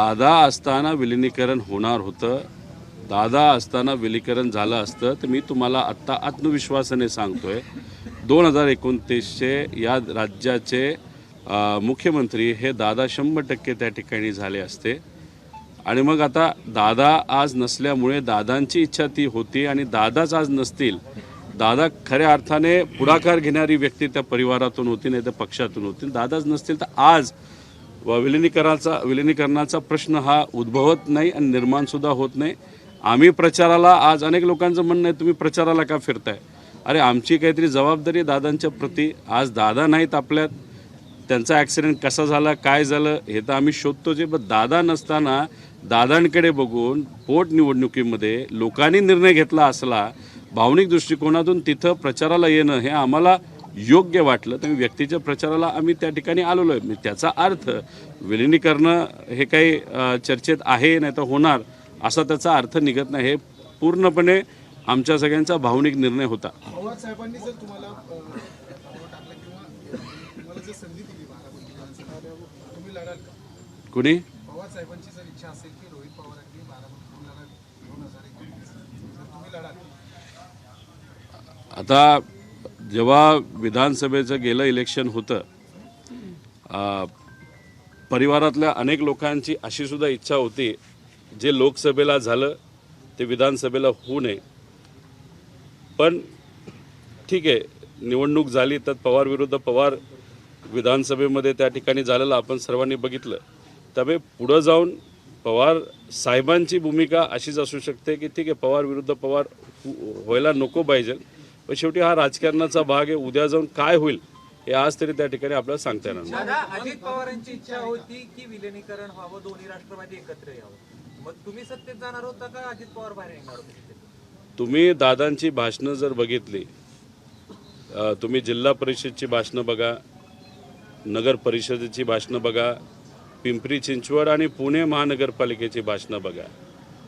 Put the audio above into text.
दादा असताना विलिनीकरण होणार होतं. दादा असताना विलिनीकरण झालं असतं तर मी तुम्हाला आत्ता आत्मविश्वासाने सांगतोय 2029चे या राज्याचे मुख्यमंत्री हे दादा 100% त्या ठिकाणी झाले असते. आणि मग आता दादा आज नसल्यामुळे दादांची इच्छा ती होती आणि दादाच आज नसतील. दादा खऱ्या अर्थाने पुढाकार घेणारी व्यक्ती त्या परिवारातून होती, नाही तर पक्षातून होती. दादाच नसतील तर आज विलिनीकरणाचा प्रश्न हा उद्भवत नाही आणि निर्माणसुद्धा होत नाही. आम्ही प्रचाराला, आज अनेक लोकांचं म्हणणं आहे तुम्ही प्रचाराला का फिरताय? अरे आमची काहीतरी जबाबदारी दादांच्या प्रती. आज दादा नाहीत आपल्यात, त्यांचा ॲक्सिडेंट कसा झाला, काय झालं हे तर आम्ही शोधतो. जे पण दादा नसताना दादांकडे बघून पोटनिवडणुकीमध्ये लोकांनी निर्णय घेतला असला भावनिक दृष्टिकोनातून तिथं प्रचाराला येणं हे आम्हाला योग्य वाटलं. तर व्यक्तीच्या प्रचाराला आम्ही त्या ठिकाणी आलेलो आहे. त्याचा अर्थ विलिनीकरण हे काही चर्चेत आहे नाही तर होणार असा त्याचा अर्थ निघत नाही. हे पूर्णपणे आमच्या सगळ्यांचा भावनिक निर्णय होता. पवार साहेबांनी जर तुम्हाला टाकलं किंवा तुम्हाला जर संधी दिली बारामती विधानसभा तुम्ही लढाल का? कुणी? पवार साहेबांची जर इच्छा असेल की रोहित पवारांनी बारामतीतून लढाल 2021 जर तुम्ही लढाल? आता जेव्हा विधानसभेचं गेलं इलेक्शन होतं, परिवारातल्या अनेक लोकांची अशी सुद्धा इच्छा होती जे लोकसभेला झालं ते विधानसभेला होऊ नये. पण ठीक आहे, निवडणूक झाली तर पवार विरुद्ध पवार विधानसभेमध्ये त्या ठिकाणी झालेलं आपण सर्वांनी बघितलं. त्यामुळे पुढं जाऊन पवार साहेबांची भूमिका अशीच असू शकते की ठीक आहे पवार विरुद्ध पवार व्हायला नको पाहिजे, पण शेवटी हा राजकारणाचा भाग आहे. उद्या जाऊन काय होईल हे आज तरी त्या ठिकाणी आपल्याला सांगता येणार नाही. अजित पवारांची इच्छा होती की विलिनीकरण व्हावं, दोन्ही राष्ट्रवादी एकत्र यावं. मग तुम्ही सत्तेत जाणार होता का अजित पवार बाहेर येणार होते? तुम्ही दादांची भाषणं जर बघितली, तुम्ही जिल्हा परिषदची भाषणं बघा, नगर परिषदेची भाषणं बघा, पिंपरी चिंचवड आणि पुणे महानगरपालिकेची भाषणं बघा.